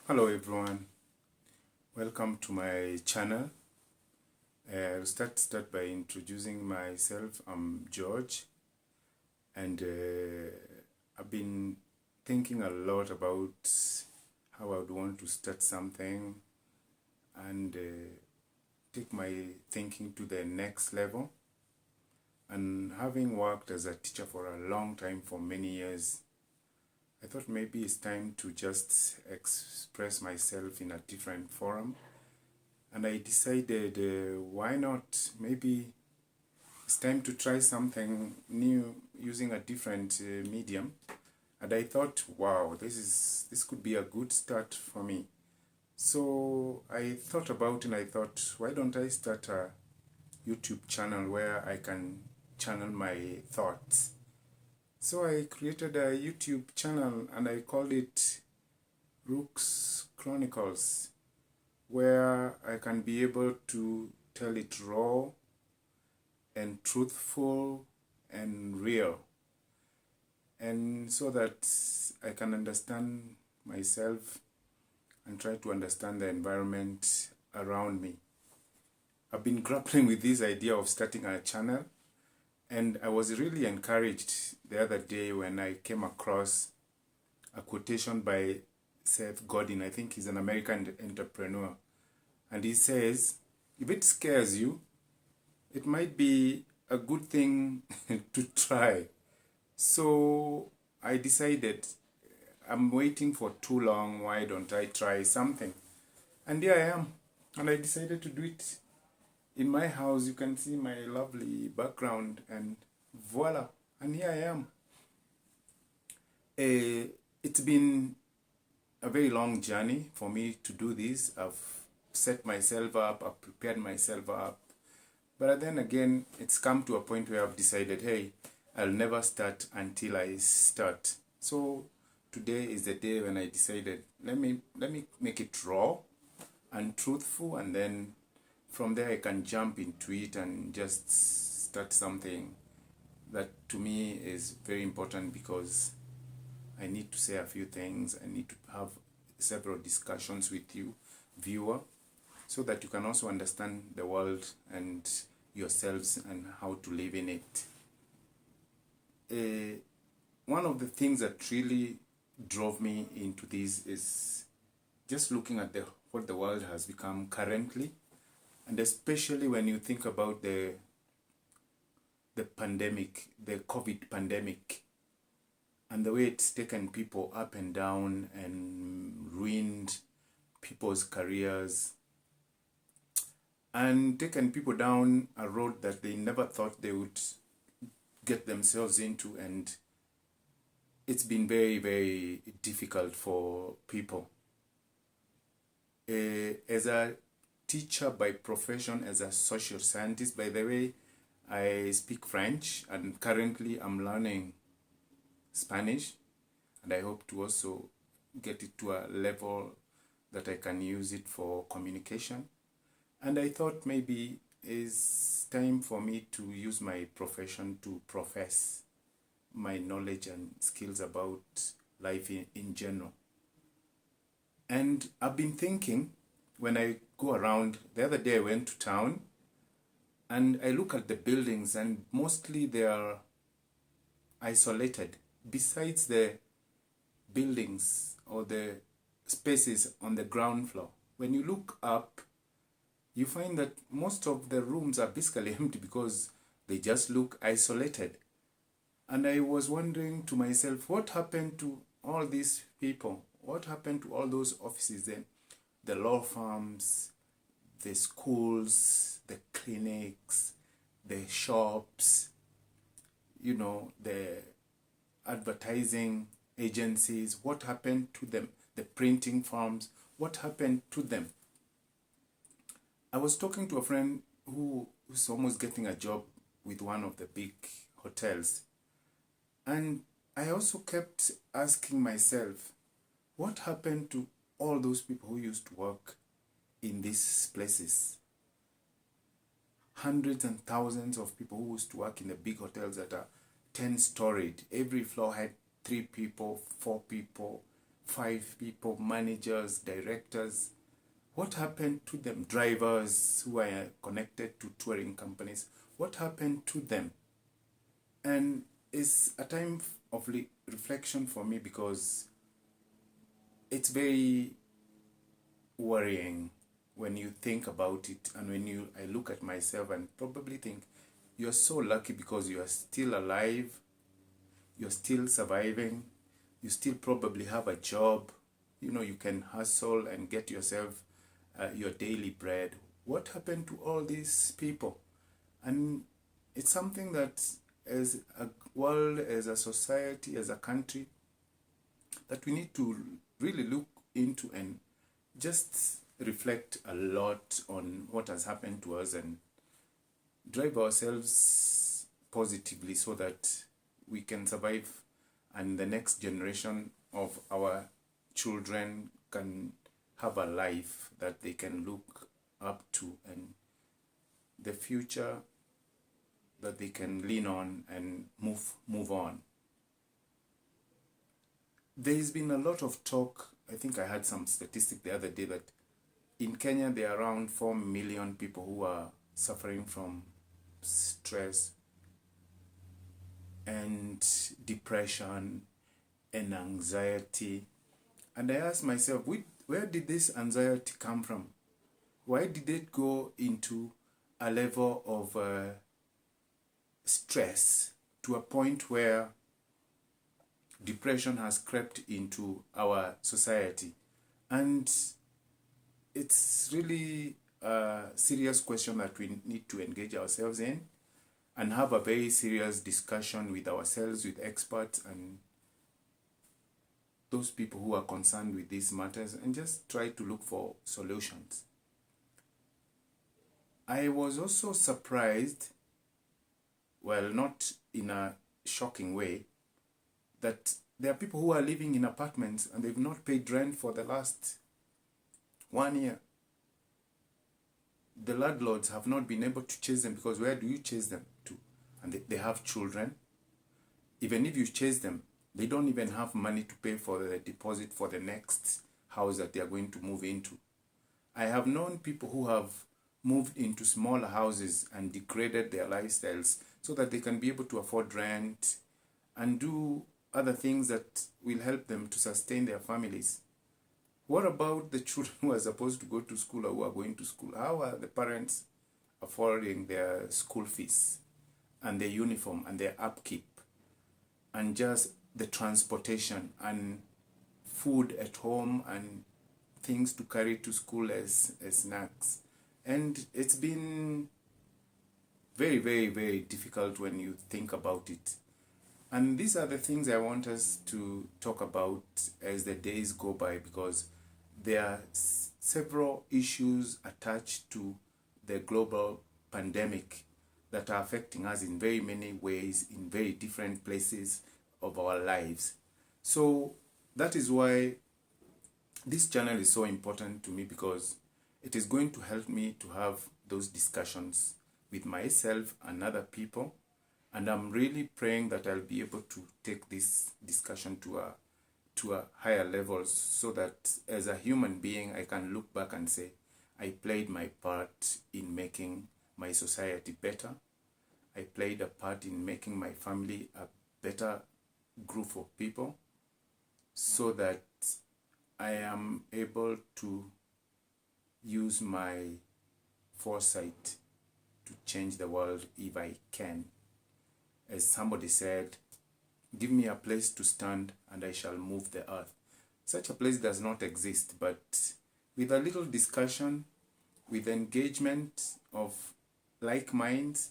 Hello everyone, welcome to my channel. I'll start by introducing myself. I'm George, and I've been thinking a lot about how I would want to start something and take my thinking to the next level. And having worked as a teacher for a long time, for many years, I thought maybe it's time to just express myself in a different forum. And I decided, why not? Maybe it's time to try something new using a different medium. And I thought, wow, this could be a good start for me. So I thought about it and I thought, why don't I start a YouTube channel where I can channel my thoughts? So I created a YouTube channel and I called it Rook's Chronicles, where I can be able to tell it raw and truthful and real, and so that I can understand myself and try to understand the environment around me. I've been grappling with this idea of starting a channel, and I was really encouraged the other day when I came across a quotation by Seth Godin. I think he's an American entrepreneur. And he says, if it scares you, it might be a good thing to try. So I decided, I'm waiting for too long, why don't I try something? And here I am. And I decided to do it in my house. You can see my lovely background, and voila. And here I am. It's been a very long journey for me to do this. I've set myself up, I've prepared myself up. But then again, it's come to a point where I've decided, hey, I'll never start until I start. So today is the day when I decided, let me make it raw and truthful, and then from there I can jump into it and just start something that to me is very important, because I need to say a few things. I need to have several discussions with you, viewer, so that you can also understand the world and yourselves and how to live in it. One of the things that really drove me into this is just looking at what the world has become currently, and especially when you think about the pandemic, the COVID pandemic, and the way it's taken people up and down and ruined people's careers and taken people down a road that they never thought they would get themselves into. And it's been very, very difficult for people. As a teacher by profession, as a social scientist, by the way, I speak French, and currently I'm learning Spanish, and I hope to also get it to a level that I can use it for communication. And I thought maybe it's time for me to use my profession to profess my knowledge and skills about life in general. And I've been thinking, when I go around, the other day I went to town and I look at the buildings, and mostly they are isolated. Besides the buildings or the spaces on the ground floor, when you look up, you find that most of the rooms are basically empty because they just look isolated. And I was wondering to myself, what happened to all these people? What happened to all those offices then? The law firms, the schools, the clinics, the shops, the advertising agencies. What happened to them? The printing firms, what happened to them? I was talking to a friend who's almost getting a job with one of the big hotels, and I also kept asking myself, what happened to all those people who used to work in these places? Hundreds and thousands of people who used to work in the big hotels that are 10-storied. Every floor had 3 people, 4 people, 5 people, managers, directors. What happened to them? Drivers who are connected to touring companies. What happened to them? And it's a time of reflection for me, because it's very worrying when you think about it, and when I look at myself and probably think, you're so lucky because you are still alive, you're still surviving, you still probably have a job, you can hustle and get yourself your daily bread. What happened to all these people? And it's something that, as a world, as a society, as a country, that we need to really look into and just reflect a lot on what has happened to us and drive ourselves positively so that we can survive, and the next generation of our children can have a life that they can look up to, and the future that they can lean on and move on. There's been a lot of talk. I think I had some statistic the other day that in Kenya there are around 4 million people who are suffering from stress and depression and anxiety. And I asked myself, where did this anxiety come from? Why did it go into a level of stress to a point where depression has crept into our society? And it's really a serious question that we need to engage ourselves in and have a very serious discussion with ourselves, with experts and those people who are concerned with these matters, and just try to look for solutions. I was also surprised, well, not in a shocking way, that there are people who are living in apartments and they've not paid rent for the last 1 year. The landlords have not been able to chase them, because where do you chase them to? And they have children. Even if you chase them, they don't even have money to pay for the deposit for the next house that they are going to move into. I have known people who have moved into smaller houses and degraded their lifestyles so that they can be able to afford rent and do other things that will help them to sustain their families. What about the children who are supposed to go to school or who are going to school? How are the parents affording their school fees and their uniform and their upkeep and just the transportation and food at home and things to carry to school as snacks? And it's been very, very, very difficult when you think about it. And these are the things I want us to talk about as the days go by, because there are several issues attached to the global pandemic that are affecting us in very many ways, in very different places of our lives. So that is why this channel is so important to me, because it is going to help me to have those discussions with myself and other people. And I'm really praying that I'll be able to take this discussion to a higher level, so that as a human being, I can look back and say, I played my part in making my society better. I played a part in making my family a better group of people, so that I am able to use my foresight to change the world if I can. As somebody said, give me a place to stand and I shall move the earth. Such a place does not exist, but with a little discussion, with engagement of like minds,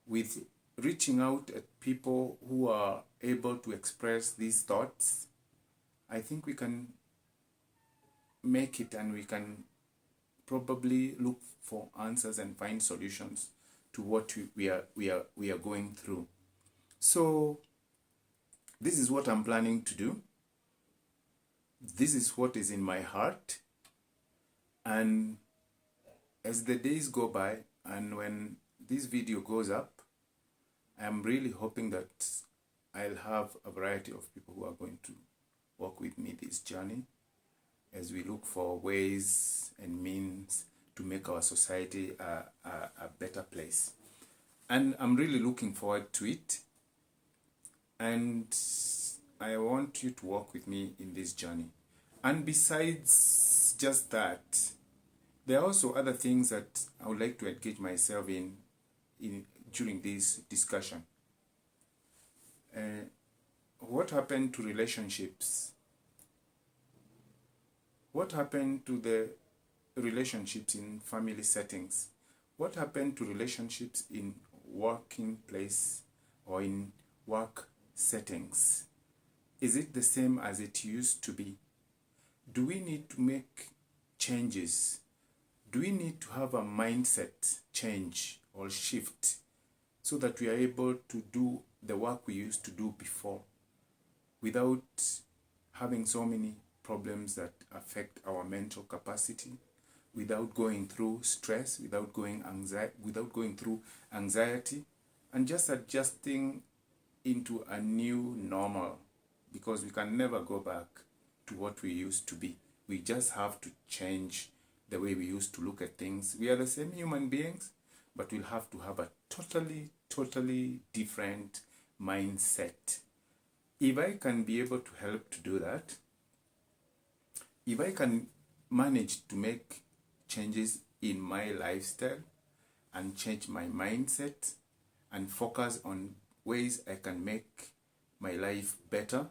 with reaching out at people who are able to express these thoughts, I think we can make it, and we can probably look for answers and find solutions to what we are going through. So this is what I'm planning to do. This is what is in my heart. And as the days go by, and when this video goes up, I'm really hoping that I'll have a variety of people who are going to walk with me this journey as we look for ways and means to make our society a better place. And I'm really looking forward to it. And I want you to walk with me in this journey. And besides just that, there are also other things that I would like to engage myself in during this discussion. What happened to relationships? What happened to the relationships in family settings? What happened to relationships in working place or in work settings? Is it the same as it used to be? Do we need to make changes? Do we need to have a mindset change or shift so that we are able to do the work we used to do before without having so many problems that affect our mental capacity, without going through stress, without going through anxiety, and just adjusting into a new normal, because we can never go back to what we used to be. We just have to change the way we used to look at things. We are the same human beings, but we'll have to have a totally different mindset. If I can be able to help to do that, if I can manage to make changes in my lifestyle and change my mindset and focus on ways I can make my life better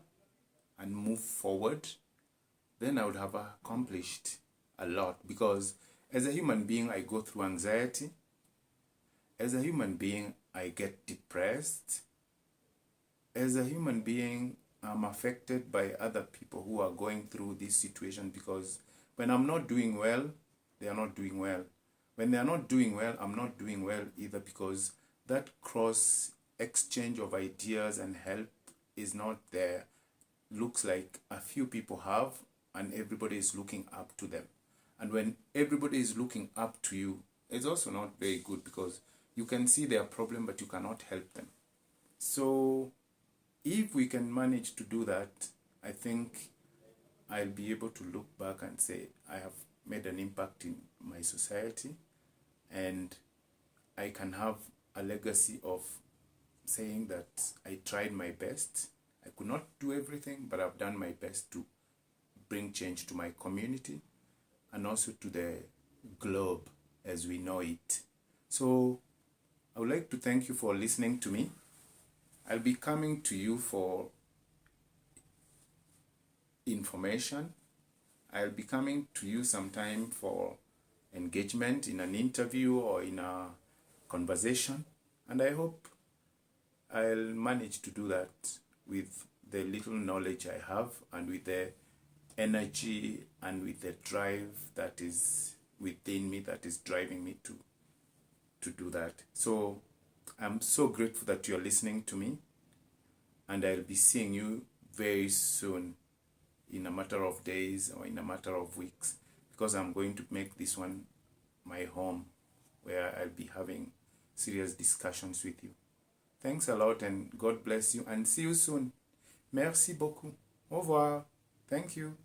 and move forward, then I would have accomplished a lot. Because as a human being, I go through anxiety. As a human being, I get depressed. As a human being, I'm affected by other people who are going through this situation, because when I'm not doing well, they are not doing well. When they are not doing well, I'm not doing well either, because that cross exchange of ideas and help is not there. Looks like a few people have, and everybody is looking up to them. And when everybody is looking up to you, it's also not very good, because you can see their problem, but you cannot help them. So if we can manage to do that, I think I'll be able to look back and say, I have made an impact in my society, and I can have a legacy of saying that I tried my best. I could not do everything, but I've done my best to bring change to my community and also to the globe as we know it. So I would like to thank you for listening to me. I'll be coming to you for information. I'll be coming to you sometime for engagement in an interview or in a conversation. And I hope I'll manage to do that with the little knowledge I have, and with the energy and with the drive that is within me, that is driving me to do that. So I'm so grateful that you're listening to me, and I'll be seeing you very soon, in a matter of days or in a matter of weeks, because I'm going to make this one my home, where I'll be having serious discussions with you. Thanks a lot, and God bless you, and see you soon. Merci beaucoup. Au revoir. Thank you.